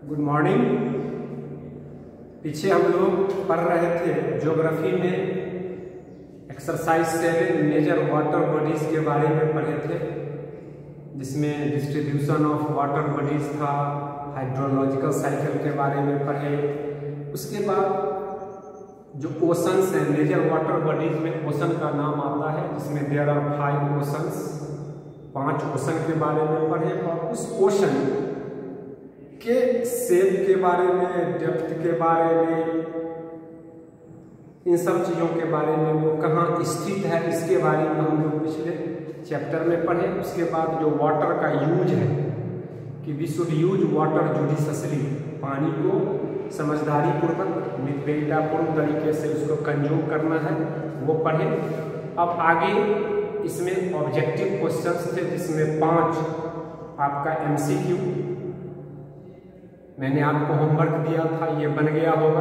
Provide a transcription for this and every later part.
Good morning. पीछे हम लोग पढ़ रहे थे ज्योग्राफी में एक्सरसाइज 7 मेजर वाटर बॉडीज के बारे में पढ़े थे, जिसमें डिस्ट्रीब्यूशन ऑफ वाटर बॉडीज था, हाइड्रोलॉजिकल साइकिल के बारे में पढ़े। उसके बाद जो ओशंस हैं, मेजर वाटर बॉडीज में ओशन का नाम आता है, जिसमें देयर आर 5 ओशंस, 5 ओशन के बारे में पढ़े। और उस ओशन के शेप के बारे में, डेप्थ के बारे में, इन सब चीज़ों के बारे में, वो कहाँ स्थित है, इसके बारे में हम लोग पिछले चैप्टर में पढ़े। उसके बाद जो वाटर का यूज है कि वी शुड यूज वाटर जुडिशसली, पानी को समझदारी पूर्वक, मितव्ययितापूर्ण तरीके से उसको कंज्यूम करना है, वो पढ़े। अब आगे इसमें ऑब्जेक्टिव क्वेश्चंस थे, जिसमें 5 आपका MCQ, मैंने आपको होमवर्क दिया था, ये बन गया होगा।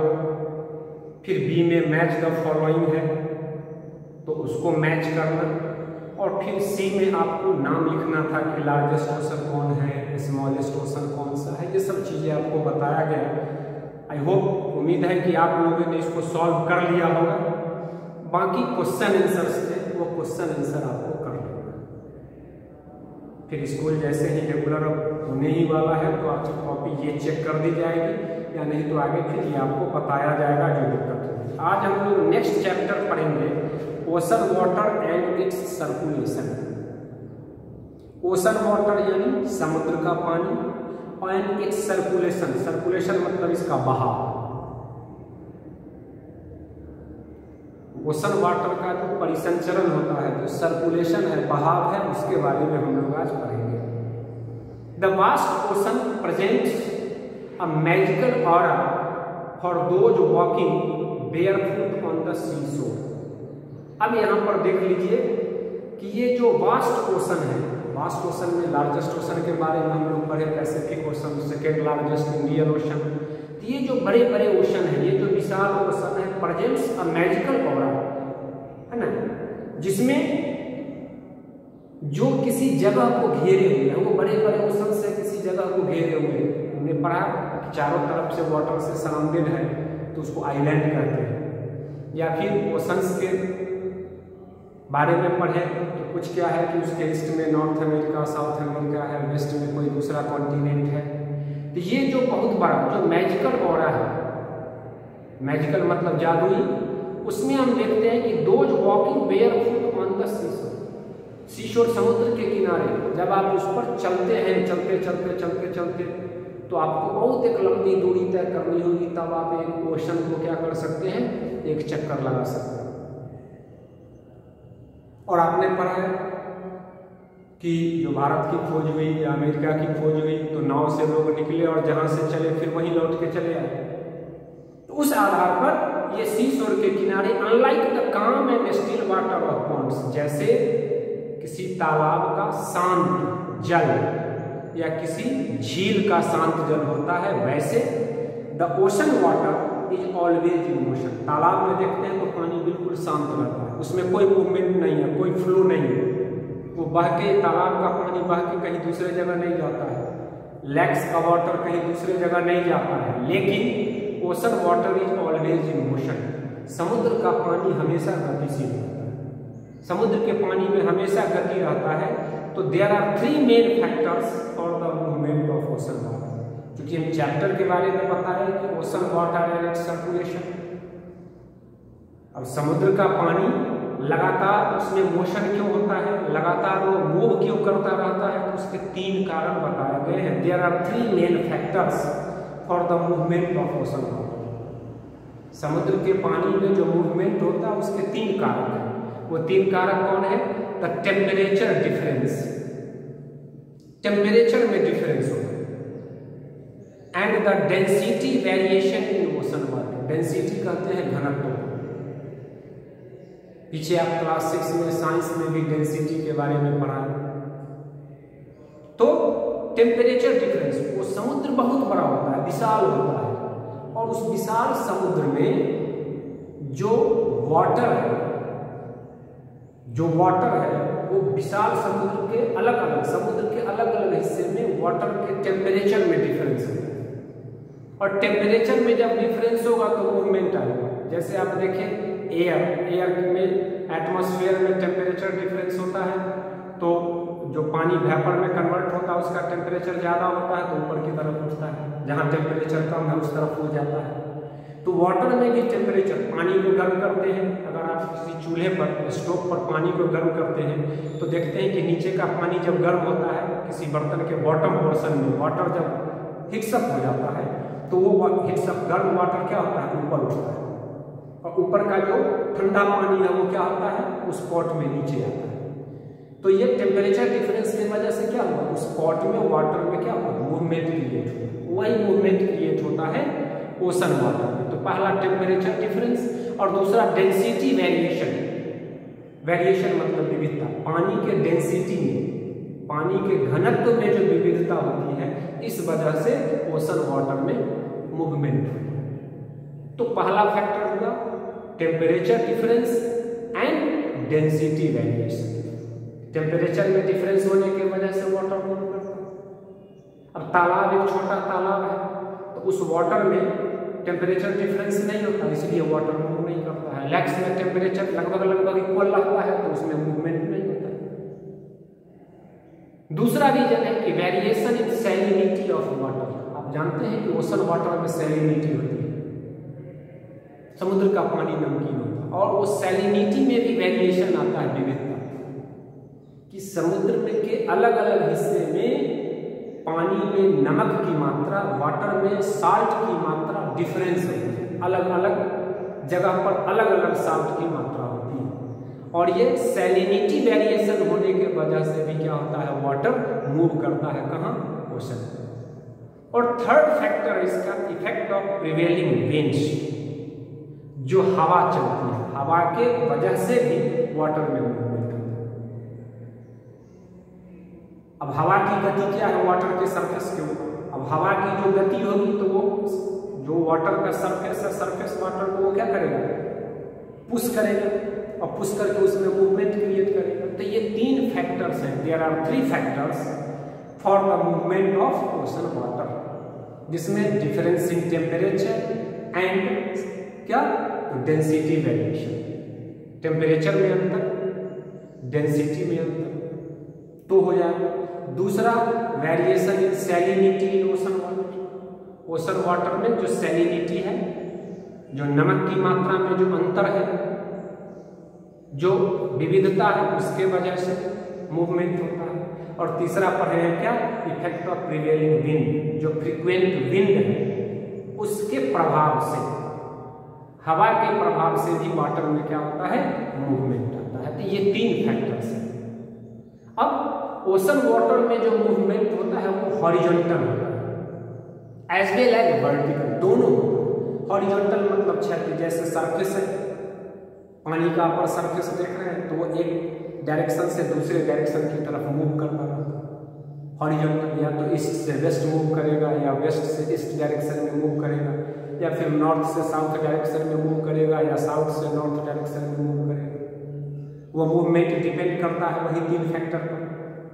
फिर B में मैच द फॉलोइंग है, तो उसको मैच करना। और फिर C में आपको नाम लिखना था कि लार्जेस्ट ओशन कौन है, स्मॉलेस्ट ओशन कौन सा है, ये सब चीज़ें आपको बताया गया। आई होप, उम्मीद है कि आप लोगों ने इसको सॉल्व कर लिया होगा। बाकी क्वेश्चन आंसर्स थे, वो क्वेश्चन आंसर आपको कर लेना। फिर स्कूल जैसे ही रेगुलर होने ही वाला है, तो आपकी कॉपी ये चेक कर दी जाएगी, या नहीं तो आगे फिर ये आपको बताया जाएगा जो दिक्कत होगी। आज हम लोग नेक्स्ट चैप्टर पढ़ेंगे, ocean water and its circulation. Ocean water यानी समुद्र का पानी, एंड इट्स सर्कुलेशन, सर्कुलेशन मतलब इसका बहाव। ओशन वाटर का जो परिसंचरण होता है, जो सर्कुलेशन है, बहाव है, उसके बारे में हम लोग आज पढ़ेंगे। The vast ocean presents a magical aura for those walking barefoot on the sea shore. अब यहाँ पर देख लीजिए कि ये जो वास्ट ओशन है, वास्ट ओशन में लार्जेस्ट ओशन के बारे में हम लोग पढ़े, Pacific ocean, second largest Indian ocean. ये जो बड़े बड़े ओशन है, ये जो विशाल ओशन है, प्रेजेंट्स अ मैजिकल ऑरा, है ना, जिसमें जो किसी जगह को घेरे हुए हैं, वो बड़े बड़े ओशन से किसी जगह को घेरे हुए हैं। हमने पढ़ा कि चारों तरफ से वाटर से सराउंडेड है, तो उसको आइलैंड कहते हैं। या फिर ओशंस के बारे में पढ़े तो कुछ क्या है कि उसके ईस्ट में नॉर्थ अमेरिका, साउथ अमेरिका है, वेस्ट में कोई दूसरा कॉन्टिनेंट है। तो ये जो बहुत बड़ा जो मैजिकल ऑरा है, मैजिकल मतलब जादुई, उसमें हम देखते हैं कि those walking barefoot on the seashore, seashore समुद्र के किनारे, जब आप उस पर चलते हैं, चलते चलते चलते चलते, तो आपको बहुत एक लंबी दूरी तय करनी होगी, तब आप एक ओशन को क्या कर सकते हैं, एक चक्कर लगा सकते हैं। और आपने पढ़ा है कि जो भारत की खोज हुई या अमेरिका की खोज हुई, तो नाव से लोग निकले और जहां से चले फिर वहीं लौट के चले आए। तो उस आधार पर ये सी शोर के किनारे, unlike the calm and still water of ponds, जैसे किसी तालाब का शांत जल या किसी झील का शांत जल होता है, वैसे the ocean water is always in motion. तालाब में देखते हैं तो पानी बिल्कुल शांत रहता है, उसमें कोई मूवमेंट नहीं है, कोई फ्लो नहीं है, वो बह के, तालाब का पानी बह के कहीं दूसरे जगह नहीं जाता है, लेक्स का वाटर कहीं दूसरे जगह नहीं जाता है। लेकिन ocean water is always in motion, समुद्र का पानी हमेशा गतिशील रहता है, समुद्र के पानी में हमेशा गति रहता है। तो there are 3 main factors for the movement of ocean water, क्योंकि हम चैप्टर के बारे में बताएं कि ocean water and its circulation. अब समुद्र का पानी लगातार उसमें मोशन क्यों होता है, लगातार वो मूव क्यों करता रहता है, तो उसके 3 कारण बताए गए हैं। There are 3 main factors for the movement of ocean water. समुद्र के पानी में जो मूवमेंट होता है उसके 3 कारक हैं। वो 3 कारक कौन है? द टेम्परेचर डिफरेंस, टेम्परेचर में डिफरेंस होता है, and the density variation in ocean water, density कहते हैं घनत्व। पीछे आप क्लास 6 में साइंस में भी डेंसिटी के बारे में पढ़ा। तो टेम्परेचर डिफरेंस, वो समुद्र बहुत बड़ा होता है, विशाल होता है, और उस विशाल समुद्र में जो वाटर है, जो वाटर है वो विशाल समुद्र के अलग अलग हिस्से में वाटर के टेम्परेचर में डिफरेंस है। और टेम्परेचर में जब डिफरेंस होगा तो मूवमेंट आएगा। जैसे आप देखें एयर में एटमॉस्फेयर में टेम्परेचर डिफरेंस होता है, तो जो पानी वेपर में कन्वर्ट होता है उसका टेम्परेचर ज़्यादा होता है तो ऊपर की तरफ उठता है, जहाँ टेम्परेचर कम है उस तरफ हो जाता है। तो वाटर में भी टेम्परेचर, पानी को गर्म करते हैं, अगर आप किसी चूल्हे पर स्टोव पर पानी को गर्म करते हैं तो देखते हैं कि नीचे का पानी जब गर्म होता है किसी बर्तन के बॉटम पोर्शन में, वाटर जब हिट्सअप हो जाता है तो वो हिट्सअप गर्म वाटर क्या होता है, ऊपर उठता है, और ऊपर का जो ठंडा पानी है वो क्या होता है, उस पॉट में नीचे आता है। तो ये टेम्परेचर डिफरेंस की वजह से क्या हुआ, उस पॉट में वाटर में क्या हुआ, मूवमेंट क्रिएट हुआ। वही मूवमेंट क्रिएट होता है ओशन वाटर में। तो पहला टेम्परेचर डिफरेंस और दूसरा डेंसिटी वेरिएशन। वेरिएशन मतलब विविधता, पानी के डेंसिटी में, पानी के घनत्व में जो विविधता होती है, इस वजह से ओशन वाटर में मूवमेंट होती है। तो पहला फैक्टर हुआ temperature difference and density variation. Temperature में डिफरेंस होने की वजह से वाटर मूव करता है। अब तालाब, एक छोटा तालाब है तो उस वाटर में टेम्परेचर डिफरेंस नहीं होता, इसलिए वाटर मूव नहीं करता है। लेक्स में टेम्परेचर लगभग इक्वल रहता है तो उसमें मूवमेंट नहीं होता है। दूसरा रीजन है कि variation in salinity of water. आप जानते हैं कि ओशन वाटर में सैलिनिटी होती है, समुद्र का पानी नमकीन होता है, और वो सैलिनिटी में भी वेरिएशन आता है, विविधता, कि समुद्र में के अलग अलग हिस्से में पानी में नमक की मात्रा, वाटर में साल्ट की मात्रा डिफरेंस होती है। अलग अलग जगह पर अलग अलग साल्ट की मात्रा होती है, और ये सैलिनिटी वेरिएशन होने के वजह से भी क्या होता है, वाटर मूव करता है, कहाँ, ओशन में। और थर्ड फैक्टर इसका इफेक्ट ऑफ प्रिवेलिंग विंड्स, जो हवा चलती है, हवा के वजह से भी वाटर में मूवमेंट होता है। अब हवा की गति क्या है वाटर के सरफेस के ऊपर, अब हवा की जो गति होगी तो वो जो वाटर का सरफेस है, सरफेस वाटर को वो क्या करेगा, पुश करेगा, और पुश करके उसमें मूवमेंट क्रिएट करेगा। तो ये तीन फैक्टर्स हैं, there are 3 factors for the movement of ocean water, जिसमें डिफरेंस इन टेम्परेचर एंड क्या, डेंसिटी वेरिएशन। टेम्परेचर में अंतर, डेंसिटी में अंतर तो हो जाएगा। दूसरा variation in salinity in ocean water. Ocean water में जो सैलिनिटी है, जो नमक की मात्रा में जो अंतर है, जो विविधता है, उसके वजह से मूवमेंट होता है। और तीसरा पर है क्या, इफेक्ट ऑफ प्रिवेलिंग विंड, जो फ्रीक्वेंट विंड है उसके प्रभाव से, हवा के प्रभाव से भी वाटर में क्या होता है, मूवमेंट आता है। तो ये 3 फैक्टर्स हैं। अब ओशन वाटर में जो मूवमेंट होता है वो हॉरिजॉन्टल होता है, एज वेल एज वर्टिकल, दोनों होता है। हॉरिजॉन्टल मतलब क्षैतिज, जैसे सरफेस है, पानी का अपर सरफेस देख रहे हैं तो वो एक डायरेक्शन से दूसरे डायरेक्शन की तरफ मूव करता रहता है। हॉरिजॉन्टल या तो ईस्ट से वेस्ट मूव करेगा, या वेस्ट से ईस्ट डायरेक्शन में मूव करेगा, या फिर नॉर्थ से साउथ डायरेक्शन में मूव करेगा, या साउथ से नॉर्थ डायरेक्शन में मूव करेगा। वो मूवमेंट डिपेंड करता है वही 3 फैक्टर पर।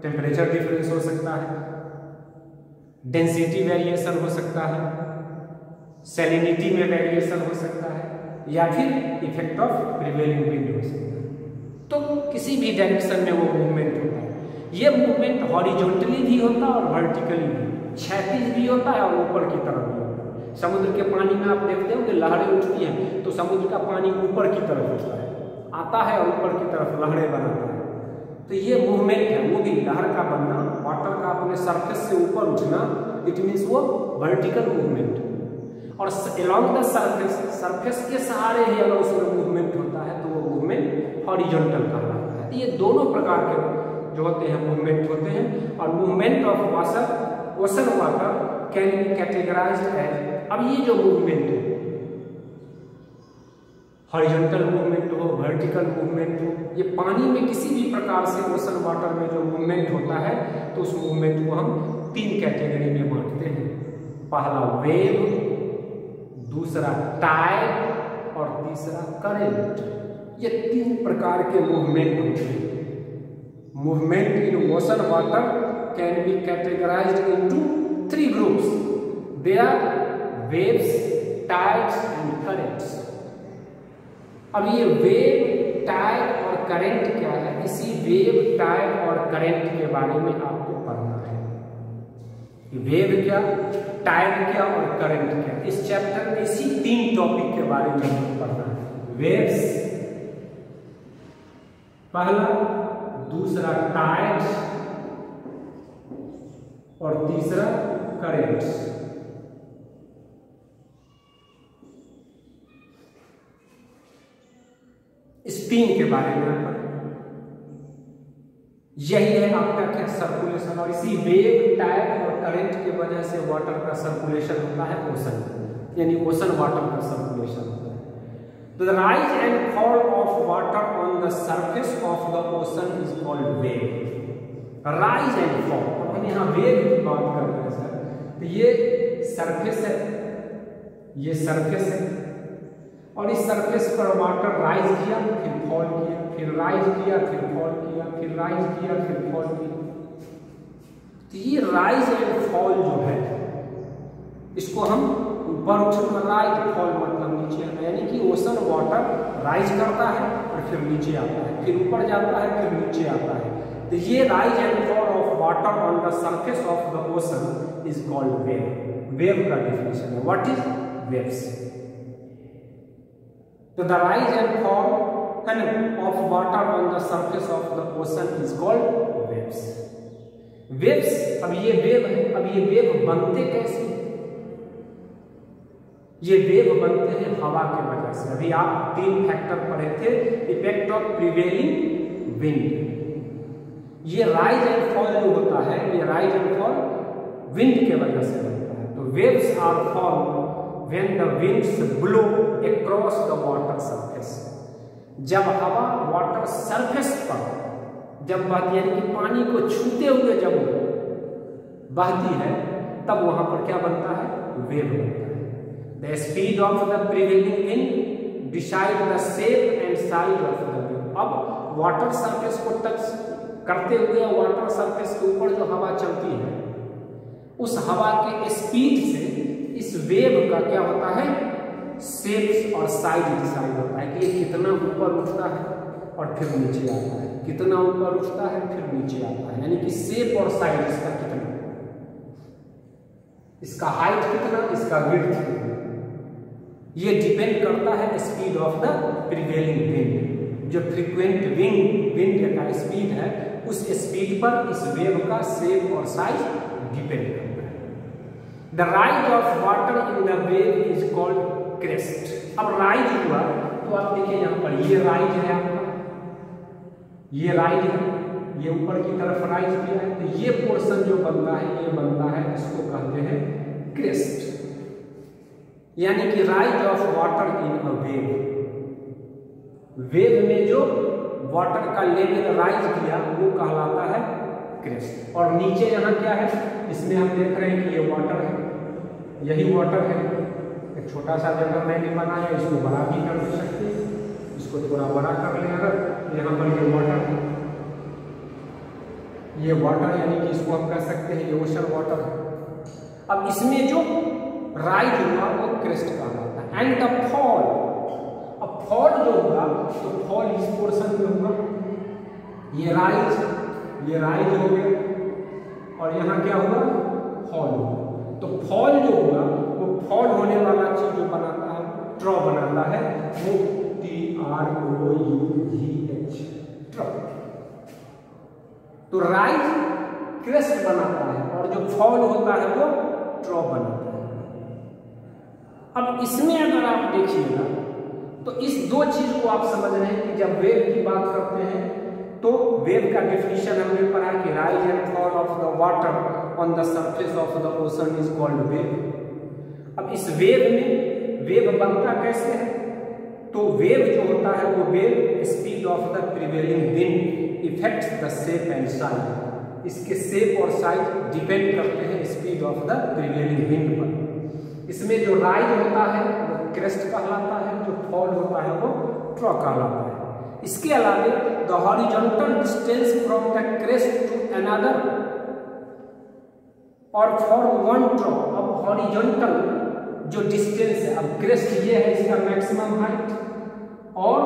टेम्परेचर डिफरेंस हो सकता है, डेंसिटी वेरिएशन हो सकता है, सैलिनिटी में वेरिएशन हो सकता है, या फिर इफेक्ट ऑफ प्रिवेलिंग विंड हो सकता है। तो किसी भी डायरेक्शन में वो मूवमेंट होता है। ये मूवमेंट हॉरिजॉन्टली भी होता है और वर्टिकली भी, क्षैतिज भी होता है और ऊपर की तरफ भी होता है। समुद्र के पानी में आप देखते हो कि लहरें उठती हैं तो समुद्र का पानी ऊपर की तरफ उठता है, आता है और ऊपर की तरफ लहरें बनाता है। तो ये मूवमेंट है, वो भी लहर का बनना, वाटर का अपने सरफेस से ऊपर उठना, इट मीन्स वो वर्टिकल मूवमेंट। और अलोंग द सरफेस, सरफेस के सहारे ही अगर उसमें मूवमेंट होता है तो वो मूवमेंट हॉरिजॉन्टल कहलाता है। तो ये दोनों प्रकार के जो होते हैं मूवमेंट होते हैं। और movement of water, ocean water can be categorised as, अब ये जो मूवमेंट है, हॉरिजॉन्टल मूवमेंट हो, वर्टिकल मूवमेंट हो, ये पानी में किसी भी प्रकार से ओशन वाटर में जो मूवमेंट होता है तो उस मूवमेंट को हम 3 कैटेगरी में बांटते हैं। पहला वेव, दूसरा टाइड और तीसरा करेंट। ये 3 प्रकार के मूवमेंट होते हैं। Movement in ocean water can be categorised into 3 groups. They are waves, tides and currents. अब ये वेव, टाइड और करंट क्या है, इसी वेव, टाइड और करंट के बारे में आपको पढ़ना है। वेव क्या, टाइड क्या और करंट क्या, इस चैप्टर में इसी 3 टॉपिक के बारे में आपको पढ़ना है। वेव्स पहला, दूसरा टाइड और तीसरा करंट। इस 3 के बारे में आपका यही है आपका क्या, सर्कुलेशन। और इसी वेव, टाइड और करंट की वजह से वाटर का सर्कुलेशन होता है ओशन, यानी ओशन वाटर का सर्कुलेशन होता है। तो the rise and fall of water on the surface of the ocean is called wave. Rise and fall, अब हम यहाँ वेव की बात कर रहे हैं सर, तो ये सरफेस है, ये सरफेस है, और इस सरफेस पर वाटर राइज किया, फिर फॉल किया, फिर राइज किया, फिर फॉल किया, फिर राइज किया, फिर फॉल किया। तो ये राइज एंड फॉल जो है, इसको हम ऊपर उठना, राइज, फॉल मतलब नीचे आना, यानी कि ओशन वाटर राइज करता है और फिर नीचे आता है, फिर ऊपर जाता है, फिर नीचे आता है। तो ये rise and fall of water on the surface of the ocean is called wave. Wave का डेफिनेशन है, व्हाट इज वेव्स। तो the rise and fall of water on the surface of the ocean is called waves. Waves, अब ये wave है, अब ये wave बनते कैसे, ये वेव बनते हैं हवा के वजह से। अभी आप 3 फैक्टर पढ़े थे, इफेक्ट ऑफ प्रिवेलिंग विंड। ये राइज एंड फॉल जो होता है, ये राइज एंड फॉल विंड के वजह से होता है। तो waves are form when the winds blow across the water surface. जब हवा वाटर सरफेस पर जब बहती है, यानी कि पानी को छूते हुए जब बहती है, तब वहां पर क्या बनता है, वेव बनता है। The speed of the prevailing wind decide the shape and size of the wave. अब वाटर सरफेस को टच करते हुए वाटर सरफेस के ऊपर जो हवा चलती है, उस हवा के स्पीड से इस वेव का क्या होता है, शेप्स और साइज डिसाइड होता है कि ये कितना ऊपर उठता है और फिर नीचे आता है, कितना ऊपर उठता है फिर नीचे आता है, यानी कि शेप और साइज इसका कितना, इसका हाइट कितना, इसका विड्थ कितना, ये डिपेंड करता है speed of the prevailing wind. जो फ्रीक्वेंट विंड का स्पीड है, उस स्पीड पर इस वेव का शेप और साइज डिपेंड करता है। The rise of water in the wave is called crest. अब राइज हुआ तो आप देखिए यहाँ पर ये राइज है आपका, ये राइज है, ये ऊपर की तरफ राइज किया है, तो ये पोर्शन जो बनता है, ये बनता है, इसको कहते हैं क्रेस्ट, यानी कि rise of water in a wave. Wave में जो वाटर का लेवल राइज किया वो कहलाता है क्रेस्ट। और नीचे यहाँ क्या है, इसमें हम देख रहे हैं कि ये वाटर है, यही वाटर है। एक छोटा सा जगह मैंने बनाया, इसको बड़ा भी कर सकते हैं, इसको थोड़ा बड़ा कर लें अगर, यहाँ पर ये वाटर है, ये वाटर यानी कि इसको हम कह सकते हैं ये ओशन वाटर है। अब इसमें जो राइज हुआ वो क्रेस्ट कहलाता है। एंड द फॉल, अब फॉल जो हुआ तो फॉल इस पोर्शन में हुआ, ये राइज हो गया और यहाँ क्या हुआ, फॉल हुआ। तो फॉल जो हुआ वो फॉल होने वाला चीज जो बनाता है, ट्रॉ बनाता है, वो TROUGH, ट्रॉ। तो राइज क्रेस्ट बनाता है और जो फॉल होता है वो ट्रॉ बनाता है। अब इसमें अगर आप देखिएगा तो इस 2 चीज को आप समझ रहे हैं कि जब वेव की बात करते हैं तो वेव का डेफिनेशन हमने पढ़ा कि rise and fall of the water on the surface of the ocean is called wave. अब इस वेव में वेव बनता कैसे है, तो वेव जो होता है वो wave speed of the prevailing wind effects the shape and size. इसके शेप और साइज डिपेंड करते हैं speed of the prevailing wind पर। इसमें जो राइज होता है वो क्रेस्ट कहलाता है, जो फॉल होता है वो ट्रॉ कहलाता है। इसके अलावा the horizontal distance from the crest to another और फॉर वन ट्रॉ। अब हॉरिजॉन्टल जो डिस्टेंस है, अब क्रेस्ट ये है इसका मैक्सिमम हाइट, और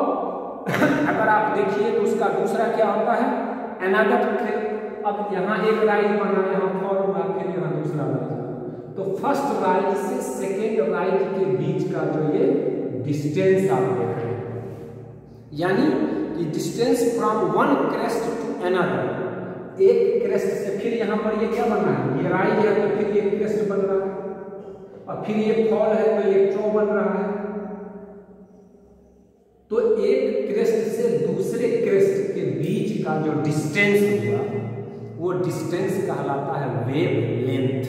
अगर आप देखिए तो उसका दूसरा क्या होता है, अनदर। अब यहाँ एक राइज बना, यहाँ फॉल हुआ, फिर यहाँ दूसरा राइज, तो फर्स्ट राइज से सेकेंड राइज के बीच का जो ये डिस्टेंस आप देख रहे हैं, यानी कि distance from one crest to another, एक क्रेस्ट से फिर यहाँ पर ये क्या बना है, ये राइज है तो फिर ये क्रेस्ट बन रहा है, और फिर ये फॉल है तो ये ट्रो बन रहा है। तो एक क्रेस्ट से दूसरे क्रेस्ट के बीच का जो डिस्टेंस हुआ वो डिस्टेंस कहलाता है वेव लेंथ,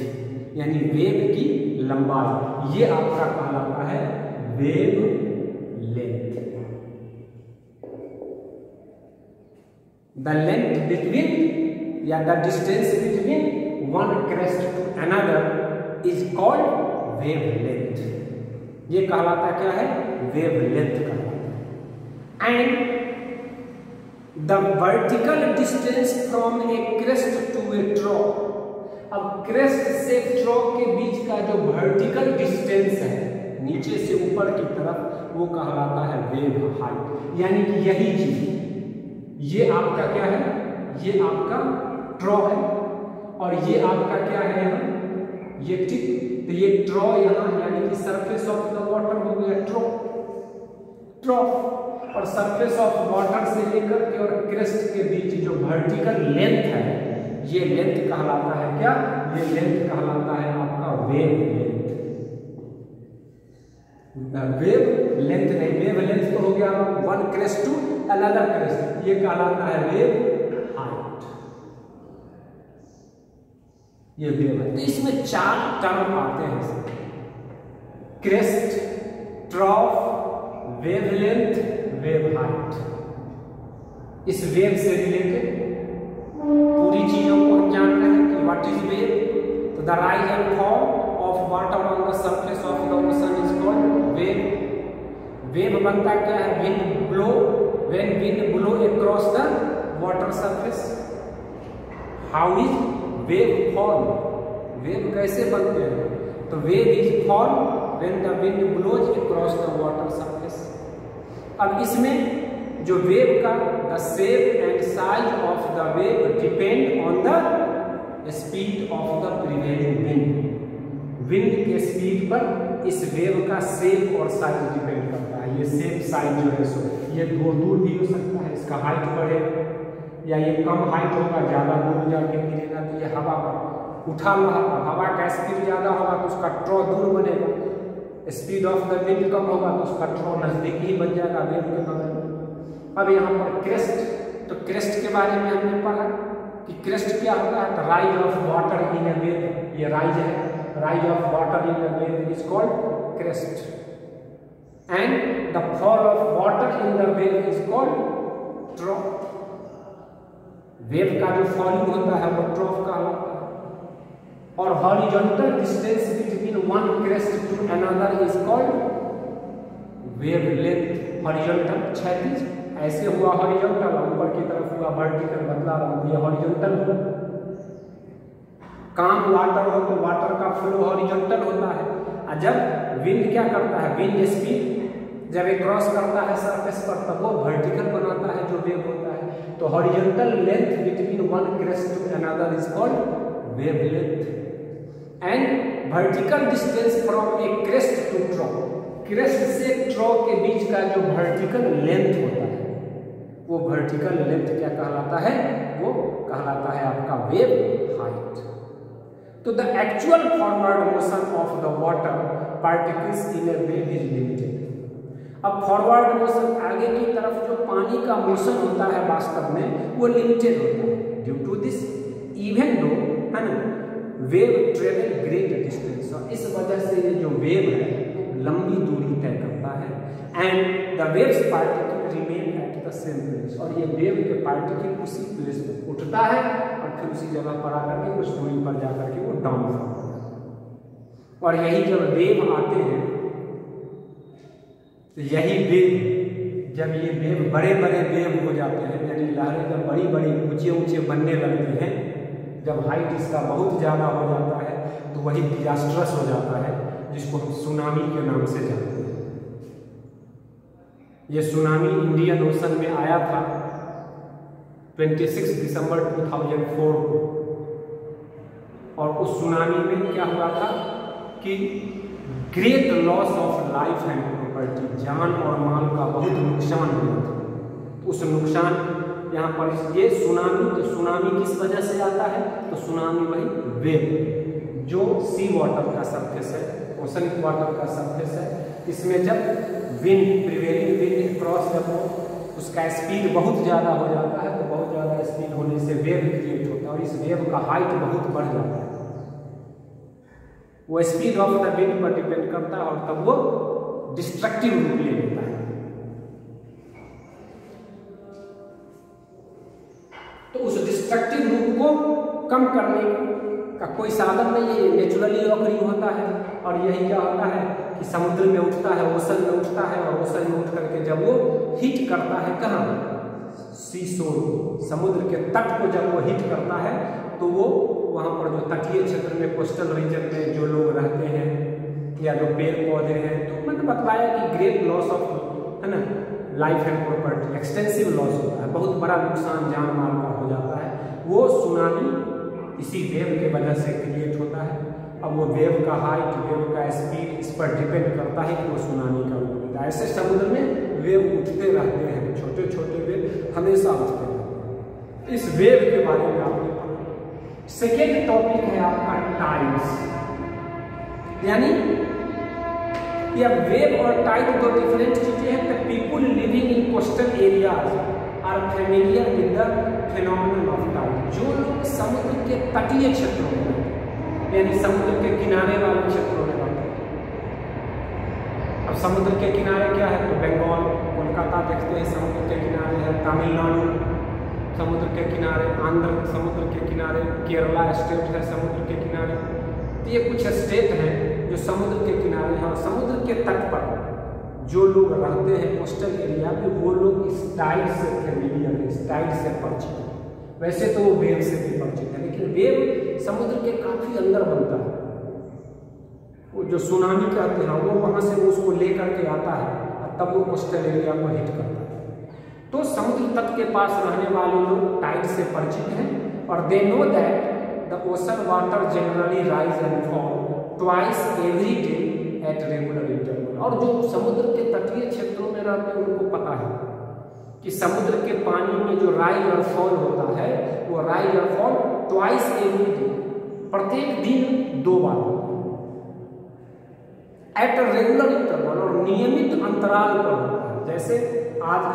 यानी वेव की लंबाई, ये आपका कहलाता है wave length. The length between या the distance between one crest to another is called wave length, ये कहलाता क्या है, वेव लेंथ कहलाता है। And the vertical distance from a crest to a trough, अब क्रेस्ट से ट्रो के बीच का जो वर्टिकल डिस्टेंस है नीचे से ऊपर की तरफ, वो कहलाता है वेव हाइट, यानी कि यही चीज, ये आपका क्या है, ये आपका ट्रो है, और ये आपका क्या है यहाँ, ये टिप, तो ये ट्रो यहाँ यानी कि सरफेस ऑफ द वाटर हो गया ट्रो, और सरफेस ऑफ वाटर से लेकर के और क्रेस्ट के बीच जो वर्टिकल लेंथ है, ये लेंथ कहलाता है क्या, ये लेंथ कहलाता है आपका वेव लेंथ। वेव लेंथ नहीं, वेव लेंथ तो हो गया one crest to another crest, ये कहलाता है वेव हाइट, ये वेव है। तो इसमें 4 टर्म आते हैं, crest, trough, wave length, wave height. इस वेव से रिलेटेड पूरी चीजों को हम जान रहे हैं कि व्हाट इज वेव। तो the rise and fall of water on the surface of the ocean is called wave. Wave बनता क्या है, wind blow, when wind blow across the water surface. How is wave fall, wave कैसे बनते हैं, तो wave is fall when the wind blows across the water surface. अब इसमें जो वेव का the shape and size of the wave depend on the speed of the prevailing wind. Wind के speed पर इस वेव का शेप और size depend करता है। ये शेप साइज जो है सो ये दूर भी हो सकता है, इसका हाइट बढ़े, या ये कम हाइट होगा, ज़्यादा दूर जाके गिरेगा तो ये हवा पर उठा हुआ, हवा का स्पीड ज़्यादा होगा तो उसका ट्रो दूर बनेगा, स्पीड ऑफ द विंड कम होगा तो उसका ट्रो नजदीक ही बन जाएगा वेव के बगल में। अब यहाँ पर क्रेस्ट, तो क्रेस्ट के बारे में हमने पढ़ा कि क्रेस्ट क्या होता है, तो rise of water in A wave, ये राइज है, rise of water in A wave is called crest, and the fall of water in the wave is called ट्रॉफ। Wave का जो फॉलिंग होता है वो ट्रॉफ कहलाता है। और horizontal distance between one crest to another is called wave length. Horizontal क्षैतिज ऐसे हुआ हॉरिजॉन्टल, ऊपर की तरफ हुआ वर्टिकल, बदला रहा, ये हॉरिजॉन्टल हुआ। काम वाटर हो तो वाटर का फ्लो हॉरिजॉन्टल होता है, और जब विंड क्या करता है, विंड स्पीड जब ये क्रॉस करता है सरफेस पर तब वो वर्टिकल बनाता है जो वेव होता है। तो horizontal length between one crest to another is called wave length. And vertical distance from a crest to trough, crest से ट्रो के बीच का जो वर्टिकल लेंथ होता है वो वर्टिकल लेंथ क्या कहलाता है, वो कहलाता है आपका वेव हाइट। तो the actual forward motion of the water particles in A wave is limited. अब फॉरवर्ड मोशन, आगे की तरफ जो पानी का मोशन होता है वास्तव में वो लिमिटेड होता है। Due to this even though है ना वेव ट्रेवल ग्रेट डिस्टेंस, और इस वजह से ये जो वेव है लंबी दूरी तय करता है। And the waves particle remain at the same place, और ये वेव के पार्टिकल उसी प्लेस पर उठता है और फिर उसी जगह पर आकर के उस दूरी पर जाकर के वो डाउन होता है। और यही जब वेव आते हैं तो यही वेव, जब ये वेव बड़े बड़े वेव हो जाते हैं, यानी लहरें जब बड़ी बड़ी ऊंचे ऊंचे बनने लगते हैं, जब हाइट इसका बहुत ज़्यादा हो जाता है तो वही डिजास्ट्रस हो जाता है। जिसको हम सुनामी के नाम से जानते हैं। ये सुनामी इंडियन ओशन में आया था 26 दिसंबर 2004 को, और उस सुनामी में क्या हुआ था कि great loss of life and property, जान और माल का बहुत नुकसान हुआ था। उस नुकसान यहाँ पर ये सुनामी, तो सुनामी किस वजह से आता है? तो सुनामी वही वेव जो सी वाटर का सरफेस है, ओशन वाटर का सरफेस है, इसमें जब विंड प्रिवेलिंग विंड क्रॉस जब उसका स्पीड बहुत ज़्यादा हो जाता है, तो बहुत ज़्यादा स्पीड होने से वेव क्रिएट होता है, और इस वेव का हाइट बहुत बढ़ जाता है। वो स्पीड ऑफ द विंड पर डिपेंड करता है, और तब वो डिस्ट्रक्टिव रूप ले लेता है। तो उस डिस्ट्रक्टिव रूप को कम करने का कोई साधन नहीं है, ये नेचुरली ऑकरिंग होता है। और यही क्या होता है कि समुद्र में उठता है, ओशन में उठता है, और ओशन में उठ करके जब वो हिट करता है कहाँ? सी शोर, समुद्र के तट को जब वो हिट करता है, तो वो वहाँ पर जो तटीय क्षेत्र में, कोस्टल रीजन में जो लोग रहते हैं या जो पेड़ पौधे हैं, तो मैंने बताया कि ग्रेट लॉस ऑफ, है ना, life and property, extensive loss होता है, बहुत बड़ा नुकसान जान माल का हो जाता है। वो सुनामी इसी वेव के वजह से क्रिएट होता है। अब वो वेव का हाइट, वेव का स्पीड, इस पर डिपेंड करता है कि वो सुनामी का रूप लेता है। ऐसे समुद्र में वेव उठते रहते हैं, छोटे छोटे वेव हमेशा उठते रहते हैं। इस वेव के बारे में आपने पढ़ा। सेकेंड टॉपिक है आपका टाइड्स, यानी या वेव और टाइड दो डिफरेंट चीजें हैं। The people living in coastal areas are familiar with the phenomenon of tide. जो लोग समुद्र के तटीय क्षेत्रों में रहते हैं, यानी समुद्र के किनारे वाले क्षेत्रों में रहते हैं। अब समुद्र के किनारे क्या है? तो बंगाल, कोलकाता देखते हैं समुद्र के किनारे है, तमिलनाडु समुद्र के किनारे, आंध्र समुद्र के किनारे, केरला स्टेट है समुद्र के किनारे। तो ये कुछ स्टेट हैं जो समुद्र के किनारे हैं, और समुद्र के तट पर जो लोग रहते हैं कोस्टल एरिया में, वो लोग इस टाइड से फेमिलियर है, इस टाइड से परिचित है। वैसे तो वो वेव से भी परिचित है, लेकिन वेव समुद्र के काफी अंदर बनता है। वो जो सुनामी कहते हैं, वो वहां से उसको लेकर के आता है, और तब वो कोस्टल एरिया को हिट करता है। तो समुद्र तट के पास रहने वाले लोग टाइड से परिचित हैं, और they know that the ocean water generally rise and fall twice every day at regular interval. और जो समुद्र के तटीय क्षेत्रों में रहते हैं उनको पता है कि समुद्र के पानी में जो राइज और फॉल होता है, वो राइज और फॉल ट्वाइस एवरी डे, प्रत्येक दिन 2 बार होता है, एट रेगुलर इंटरवल, और नियमित अंतराल पर होता है। जैसे आज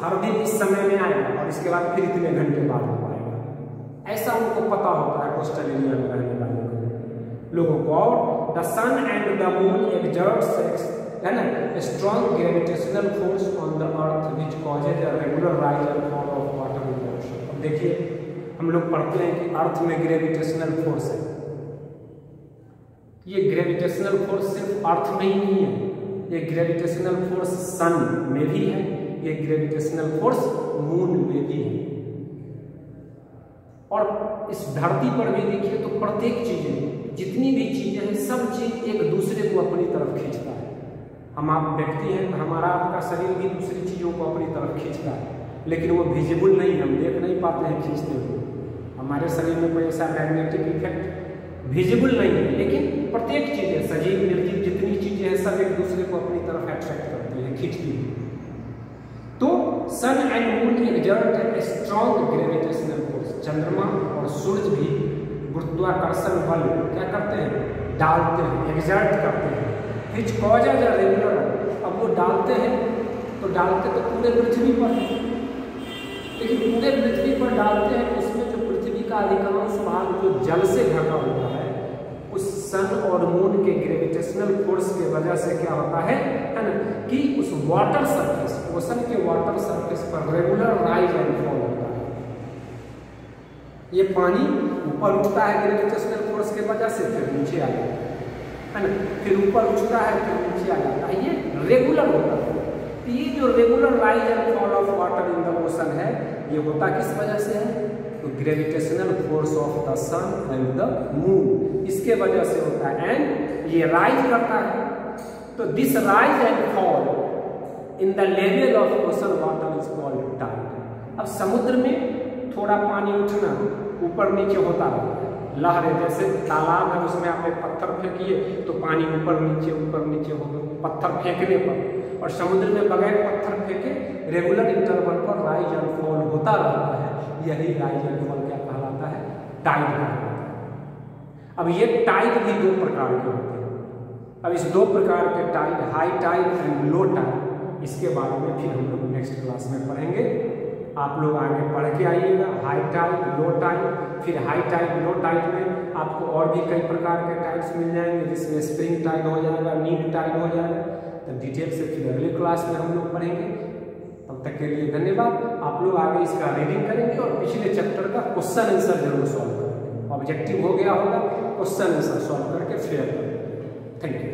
हर दिन इस समय में आएगा, और इसके बाद फिर इतने घंटे बाद हो पाएगा, ऐसा उनको पता होता है कोस्टल एरिया में रहने वाले लोगों को। और the sun and the moon exerts, है ना, strong gravitational force on the earth which causes a regular rise and fall of water in the ocean. अब देखिए, हम लोग पढ़ते हैं कि अर्थ में ग्रेविटेशनल फोर्स है। ये ग्रेविटेशनल फोर्स सिर्फ अर्थ में ही नहीं है, ये ग्रेविटेशनल फोर्स सन में भी है, ये ग्रेविटेशनल फोर्स मून में भी है। और इस धरती पर भी देखिए तो प्रत्येक चीजें, जितनी भी चीजें हैं, सब चीज एक दूसरे को अपनी तरफ खींचता है। हम आप व्यक्ति हैं, हमारा आपका शरीर भी दूसरी चीजों को अपनी तरफ खींचता है, लेकिन वो विजिबल नहीं, हम देख नहीं पाते हैं खींचते हुए। हमारे शरीर में कोई ऐसा मैग्नेटिक इफेक्ट विजिबल नहीं है, लेकिन प्रत्येक चीजें, सजीव निर्जीव जितनी चीजें हैं, सब एक दूसरे को अपनी तरफ अट्रैक्ट करती है, खींचती है। तो sun and moon exert a strong gravitational force. चंद्रमा और सूरज भी गुरुत्वाकर्षण बल क्या करते हैं? डालते हैं, एक्सर्ट करते हैं, विच कॉजेज अ रेगुलर। अब वो डालते हैं तो डालते तो पूरे पृथ्वी पर, लेकिन पूरे पृथ्वी पर डालते हैं, उसमें जो पृथ्वी का अधिकांश भाग जो जल से ढका हुआ है, उस सन और मून के ग्रेविटेशनल फोर्स के वजह से क्या होता है ना, कि उस वाटर सरफेस, ओशन के वाटर सरफेस पर रेगुलर राइज एंड फॉल होता है। ये पानी ऊपर उठता है ग्रेविटेशनल फोर्स के वजह से, फिर नीचे आ जाता है ना, फिर ऊपर उठता है, फिर नीचे आ जाता है, ये रेगुलर होता है। तो ये जो regular rise and fall of water in the ocean है, ये होता किस वजह से है? तो gravitational force of the sun and the moon, इसके वजह से होता है। एंड ये राइज करता है, तो this rise and fall in the level of ocean water is called tide. अब समुद्र में थोड़ा पानी उठना, ऊपर नीचे होता रहता है, लहरें, जैसे तालाब है उसमें आप एक पत्थर फेंकिए तो पानी ऊपर नीचे होगा पत्थर फेंकने पर, और समुद्र में बगैर पत्थर फेंके रेगुलर इंटरवल पर राइज एंड फॉल होता रहता है। यही राइज एंड फॉल क्या कहलाता है? टाइड कहलाता है। अब ये टाइड भी दो प्रकार के होते हैं। अब इस दो प्रकार के tide, high tide and low tide, इसके बारे में फिर हम लोग नेक्स्ट क्लास में पढ़ेंगे। आप लोग आगे पढ़ के आइएगा हाई टाइड, लो टाइड, फिर हाई टाइड, लो टाइड में आपको और भी कई प्रकार के टाइड्स मिल जाएंगे, जिसमें स्प्रिंग टाइड हो जाएगा, नीड टाइड हो जाएगा। तो डिटेल से फिर अगले क्लास में हम लोग पढ़ेंगे। तब तक के लिए धन्यवाद। आप लोग आगे इसका रीडिंग करेंगे और पिछले चैप्टर का क्वेश्चन आंसर जरूर सॉल्व करेंगे। ऑब्जेक्टिव हो गया होगा, क्वेश्चन आंसर सॉल्व करके फेयर करेंगे। Thank you.